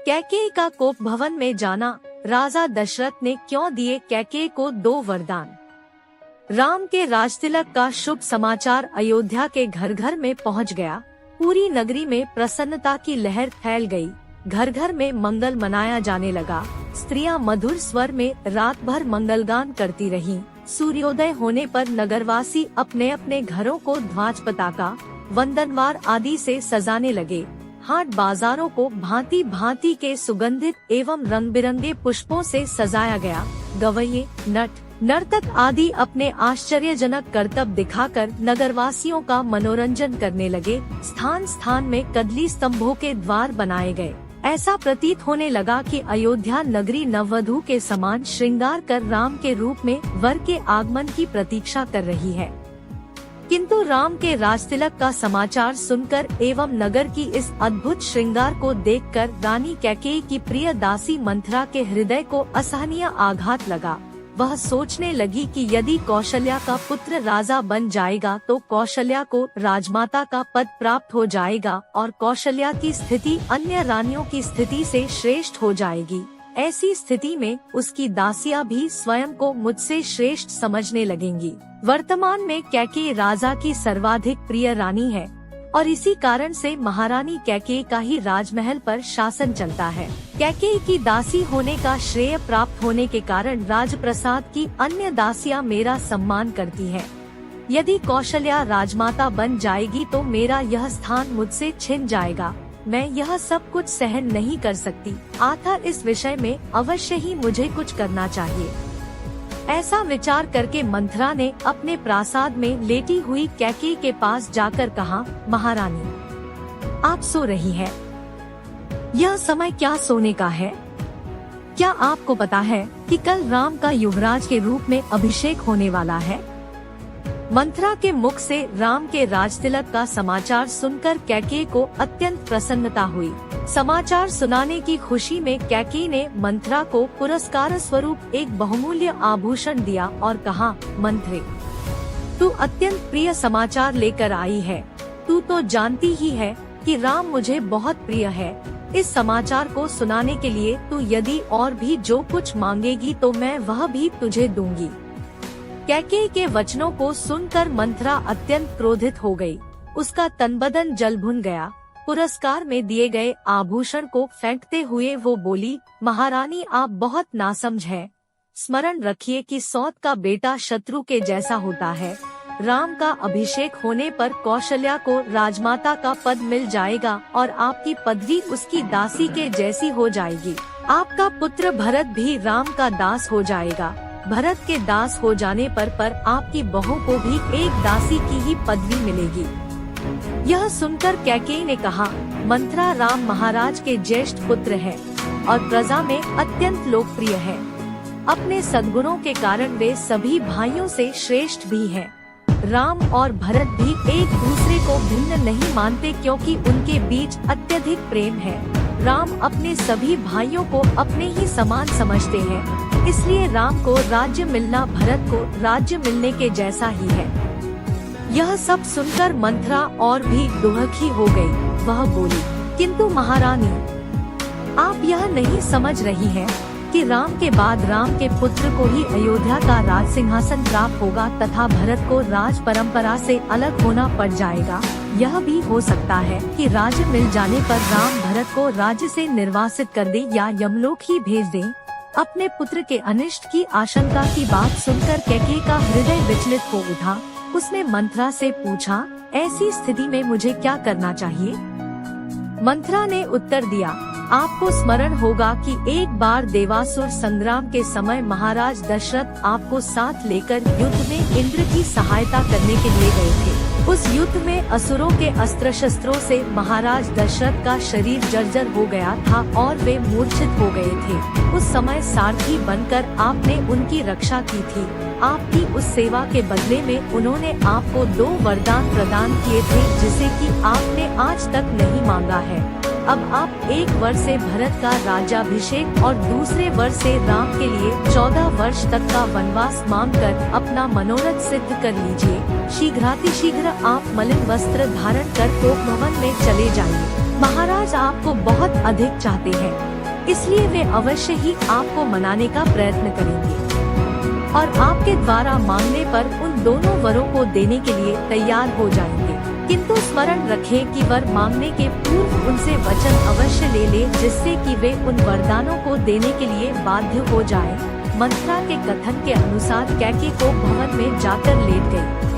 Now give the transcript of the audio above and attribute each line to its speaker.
Speaker 1: कैकेयी का कोप भवन में जाना। राजा दशरथ ने क्यों दिए कैकेयी को 2 वरदान। राम के राजतिलक का शुभ समाचार अयोध्या के घर घर में पहुंच गया। पूरी नगरी में प्रसन्नता की लहर फैल गई। घर घर में मंगल मनाया जाने लगा। स्त्रियां मधुर स्वर में रात भर मंगलगान करती रहीं। सूर्योदय होने पर नगरवासी अपने अपने घरों को ध्वज पताका, वंदनवार आदि से सजाने लगे। हाट बाजारों को भांति भांति के सुगंधित एवं रंग बिरंगे पुष्पों से सजाया गया। गवैये, नट, नर्तक आदि अपने आश्चर्यजनक करतब दिखाकर नगरवासियों का मनोरंजन करने लगे। स्थान स्थान में कदली स्तंभों के द्वार बनाए गए। ऐसा प्रतीत होने लगा कि अयोध्या नगरी नववधू के समान श्रृंगार कर राम के रूप में वर के आगमन की प्रतीक्षा कर रही है। किंतु राम के राजतिलक का समाचार सुनकर एवं नगर की इस अद्भुत श्रृंगार को देखकर रानी कैकेयी की प्रिय दासी मंथरा के हृदय को असहनीय आघात लगा। वह सोचने लगी कि यदि कौशल्या का पुत्र राजा बन जाएगा तो कौशल्या को राजमाता का पद प्राप्त हो जाएगा और कौशल्या की स्थिति अन्य रानियों की स्थिति से श्रेष्ठ हो जाएगी। ऐसी स्थिति में उसकी दासियां भी स्वयं को मुझसे श्रेष्ठ समझने लगेंगी। वर्तमान में कैकेयी राजा की सर्वाधिक प्रिय रानी है और इसी कारण से महारानी कैकेयी का ही राजमहल पर शासन चलता है। कैकेयी की दासी होने का श्रेय प्राप्त होने के कारण राजप्रसाद की अन्य दासियां मेरा सम्मान करती हैं। यदि कौशल्या राजमाता बन जाएगी तो मेरा यह स्थान मुझसे छिन जाएगा। मैं यह सब कुछ सहन नहीं कर सकती। अतः इस विषय में अवश्य ही मुझे कुछ करना चाहिए। ऐसा विचार करके मंथरा ने अपने प्रासाद में लेटी हुई कैकेयी के पास जाकर कहा, महारानी, आप सो रही हैं। यह समय क्या सोने का है? क्या आपको पता है कि कल राम का युवराज के रूप में अभिषेक होने वाला है? मंथरा के मुख से राम के राजतिलक का समाचार सुनकर कैकेयी को अत्यंत प्रसन्नता हुई। समाचार सुनाने की खुशी में कैकेयी ने मंथरा को पुरस्कार स्वरूप एक बहुमूल्य आभूषण दिया और कहा, मंथरे, तू अत्यंत प्रिय समाचार लेकर आई है। तू तो जानती ही है कि राम मुझे बहुत प्रिय है। इस समाचार को सुनाने के लिए तू यदि और भी जो कुछ मांगेगी तो मैं वह भी तुझे दूंगी। कैकेयी के वचनों को सुनकर मंथरा अत्यंत क्रोधित हो गई। उसका तन बदन जल भुन गया। पुरस्कार में दिए गए आभूषण को फेंकते हुए वो बोली, महारानी, आप बहुत नासमझ हैं। स्मरण रखिए कि सौत का बेटा शत्रु के जैसा होता है। राम का अभिषेक होने पर कौशल्या को राजमाता का पद मिल जाएगा और आपकी पदवी उसकी दासी के जैसी हो जाएगी। आपका पुत्र भरत भी राम का दास हो जाएगा। भरत के दास हो जाने पर आपकी बहू को भी एक दासी की ही पदवी मिलेगी। यह सुनकर कैकेयी ने कहा, मंथरा राम महाराज के ज्येष्ठ पुत्र है और प्रजा में अत्यंत लोकप्रिय है। अपने सद्गुणों के कारण वे सभी भाइयों से श्रेष्ठ भी हैं। राम और भरत भी एक दूसरे को भिन्न नहीं मानते क्योंकि उनके बीच अत्यधिक प्रेम है। राम अपने सभी भाइयों को अपने ही समान समझते हैं, इसलिए राम को राज्य मिलना भरत को राज्य मिलने के जैसा ही है। यह सब सुनकर मंथरा और भी दुखी हो गई। वह बोली, किंतु महारानी, आप यह नहीं समझ रही हैं कि राम के बाद राम के पुत्र को ही अयोध्या का राज सिंहासन प्राप्त होगा तथा भरत को राज परंपरा से अलग होना पड़ जाएगा। यह भी हो सकता है कि राज्य मिल जाने पर राम भरत को राज्य से निर्वासित कर दे या यमलोक ही भेज दे। अपने पुत्र के अनिष्ट की आशंका की बात सुनकर कैकेयी का हृदय विचलित हो उठा। उसने मंथरा से पूछा, ऐसी स्थिति में मुझे क्या करना चाहिए? मंथरा ने उत्तर दिया, आपको स्मरण होगा कि एक बार देवासुर संग्राम के समय महाराज दशरथ आपको साथ लेकर युद्ध में इंद्र की सहायता करने के लिए गए थे। उस युद्ध में असुरों के अस्त्र शस्त्रों से महाराज दशरथ का शरीर जर्जर हो गया था और वे मूर्छित हो गए थे। उस समय सारथी बनकर आपने उनकी रक्षा की थी। आपकी उस सेवा के बदले में उन्होंने आपको 2 वरदान प्रदान किए थे जिसे कि आपने आज तक नहीं मांगा है। अब आप एक वर से भरत का राज्याभिषेक और दूसरे वर से राम के लिए 14 वर्ष तक का वनवास मांगकर अपना मनोरथ सिद्ध कर लीजिए। शीघ्रातिशीघ्र आप मलिन वस्त्र धारण कर कोप भवन में चले जाइए। महाराज आपको बहुत अधिक चाहते हैं। इसलिए वे अवश्य ही आपको मनाने का प्रयत्न करेंगे और आपके द्वारा मांगने पर उन दोनों वरों को देने के लिए तैयार हो जाएंगे। किंतु स्मरण रखें कि वर मांगने के पूर्व उनसे वचन अवश्य ले ले, जिससे कि वे उन वरदानों को देने के लिए बाध्य हो जाएं। मंत्रा के कथन के अनुसार कैकेयी को भवन में जाकर लेट गई।